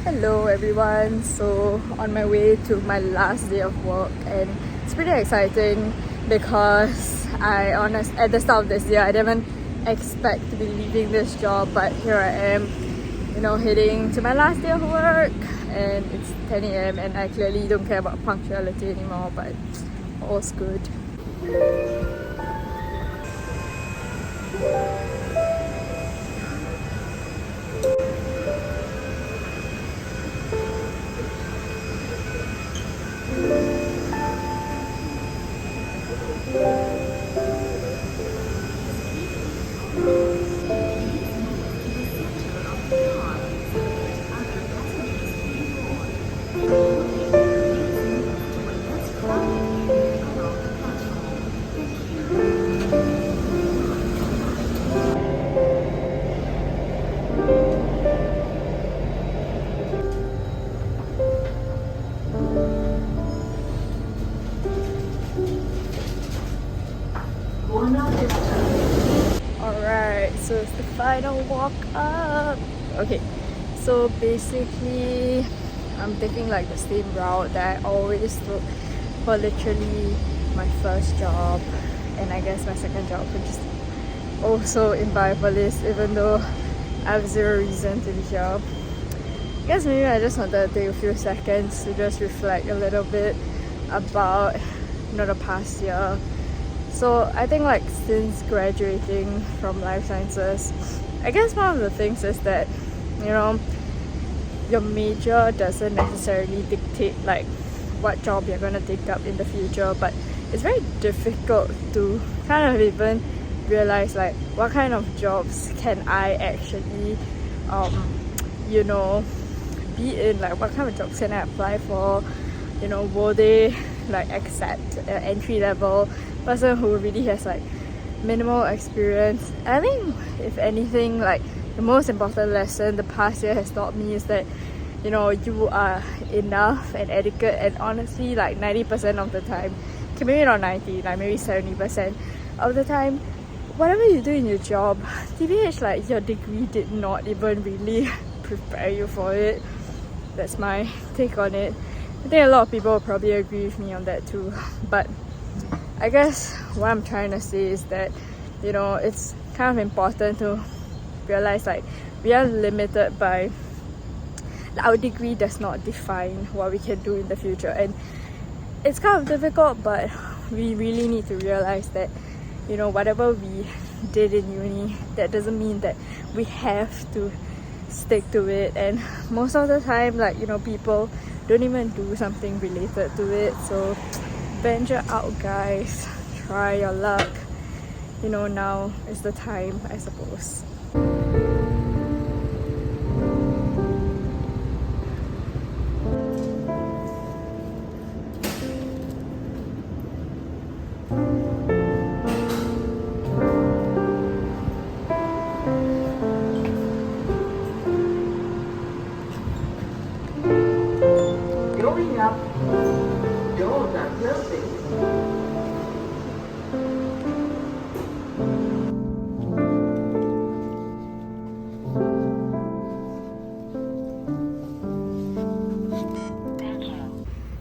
Hello everyone, so on my way to my last day of work, and it's pretty exciting because at the start of this year I didn't expect to be leaving this job, but here I am, heading to my last day of work, and it's 10 a.m. and I clearly don't care about punctuality anymore, but all's good. Alright, so it's the final walk up. Okay, so basically I'm taking like the same route that I always took for literally my first job, and I guess my second job, which is also in Biopolis, even though I have zero reason to be here. I guess maybe I just wanted to take a few seconds to just reflect a little bit about the past year. So I think like since graduating from life sciences, I guess one of the things is that your major doesn't necessarily dictate like what job you're gonna take up in the future, but it's very difficult to kind of even realize like what kind of jobs can I actually be in, like what kind of jobs can I apply for, will they like accept an entry level person who really has like minimal experience. And I think if anything, like the most important lesson the past year has taught me is that you are enough and adequate, and honestly like 90% of the time, okay, maybe not 90, like maybe 70% of the time, whatever you do in your job, TBH, like your degree did not even really prepare you for it. That's my take on it. I think a lot of people will probably agree with me on that too, but I guess what I'm trying to say is that it's kind of important to realize like we are limited by, our degree does not define what we can do in the future, and it's kind of difficult, but we really need to realize that whatever we did in uni, that doesn't mean that we have to stick to it. And most of the time, like people don't even do something related to it. So venture out, guys, try your luck. Now is the time, I suppose. Going up, doors are closing.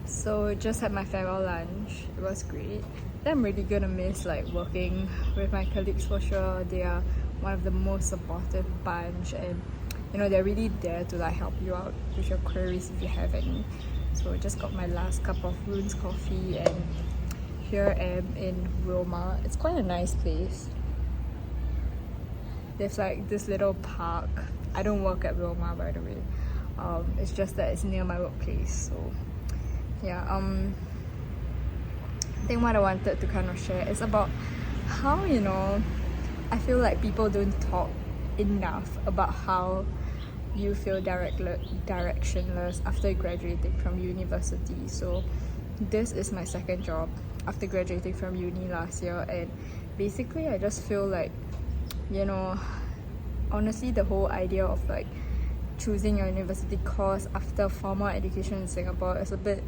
So just had my farewell lunch. It was great. I'm really gonna miss like working with my colleagues for sure. They are one of the most supportive bunch, and they're really there to like help you out with your queries if you have any. So I just got my last cup of Rune's coffee, and here I am in Roma. It's quite a nice place. There's like this little park. I don't work at Roma, by the way. It's just that it's near my workplace. So yeah, I think what I wanted to kind of share is about how I feel like people don't talk enough about how you feel directionless after graduating from university. So this is my second job after graduating from uni last year, and basically I just feel like honestly the whole idea of like choosing your university course after formal education in Singapore is a bit,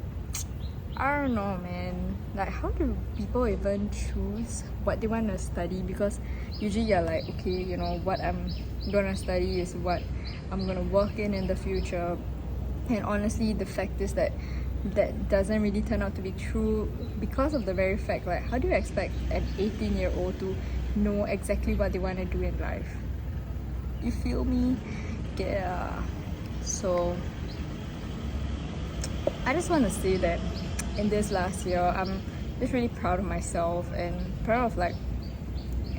I don't know, man. Like, how do people even choose what they want to study? Because usually you're like, okay, what I'm gonna study is what I'm gonna work in the future. And honestly, the fact is that that doesn't really turn out to be true because of the very fact, like, how do you expect an 18-year-old to know exactly what they want to do in life? You feel me? Yeah. So I just want to say that in this last year, I'm just really proud of myself and proud of like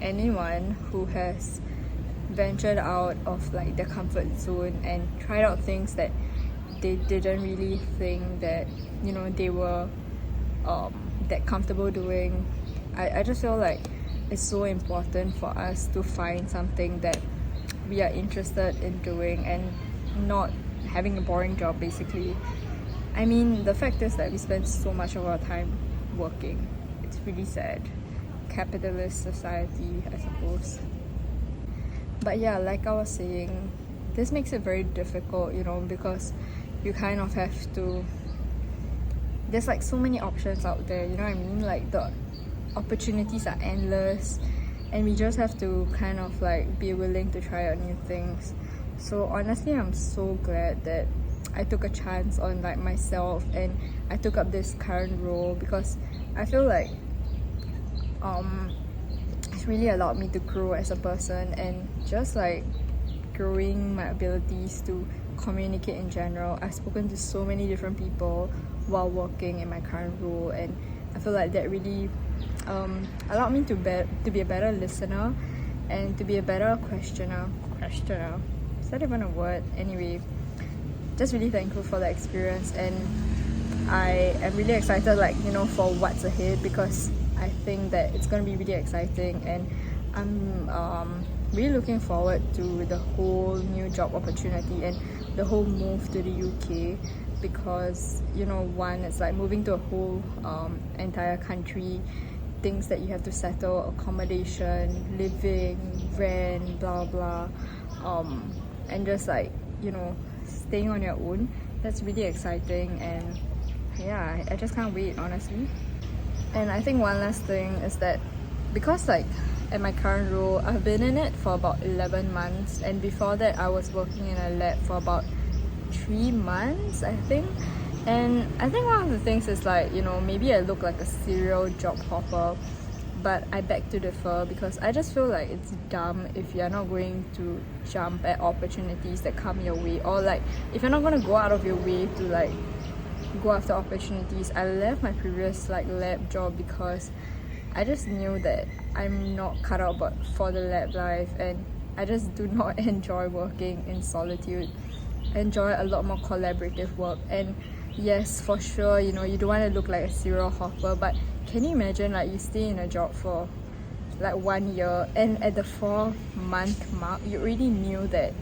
anyone who has ventured out of like their comfort zone and tried out things that they didn't really think that, you know, they were that comfortable doing. I just feel like it's so important for us to find something that we are interested in doing and not having a boring job, basically. I mean, the fact is that we spend so much of our time working. It's really sad. Capitalist society, I suppose. But yeah, like I was saying, this makes it very difficult, you know, because you kind of have to, there's like so many options out there, you know what I mean? Like the opportunities are endless, and we just have to kind of like be willing to try out new things. So honestly, I'm so glad that I took a chance on like myself and I took up this current role, because I feel like it's really allowed me to grow as a person, and just like growing my abilities to communicate in general. I've spoken to so many different people while working in my current role, and I feel like that really allowed me to be a better listener and to be a better questioner. Is that even a word? Anyway, just really thankful for the experience, and I am really excited, like, you know, for what's ahead, because I think that it's going to be really exciting, and I'm really looking forward to the whole new job opportunity and the whole move to the UK, because, you know, one, it's like moving to a whole entire country, things that you have to settle, accommodation, living, rent, blah blah, and just like, you know, staying on your own. That's really exciting, and yeah, I just can't wait, honestly. And I think one last thing is that, because like at my current role, I've been in it for about 11 months, and before that I was working in a lab for about 3 months, I think. And I think one of the things is like, you know, maybe I look like a serial job hopper, but I beg to differ, because I just feel like it's dumb if you're not going to jump at opportunities that come your way, or like if you're not going to go out of your way to like go after opportunities. I left my previous like lab job because I just knew that I'm not cut out for the lab life, and I just do not enjoy working in solitude. I enjoy a lot more collaborative work. And yes, for sure, you know, you don't want to look like a serial hopper, but can you imagine like you stay in a job for like 1 year, and at the 4-month mark you already knew that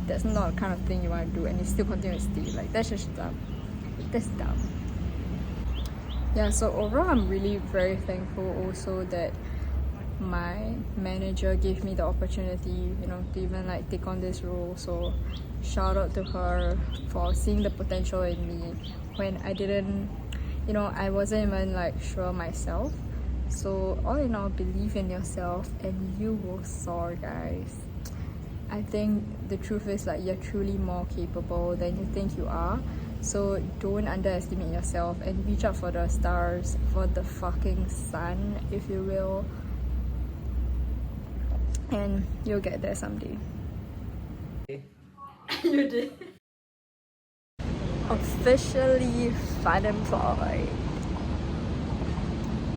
that's not the kind of thing you want to do, and you still continue to stay? Like, that's just dumb. That's dumb. Yeah, so overall I'm really very thankful also that my manager gave me the opportunity, you know, to even like take on this role. So shout out to her for seeing the potential in me when I didn't, you know, I wasn't even like sure myself. So all in all, believe in yourself and you will soar, guys. I think the truth is like you're truly more capable than you think you are. So don't underestimate yourself and reach out for the stars, for the fucking sun, if you will. And you'll get there someday. You did. Officially fun employed.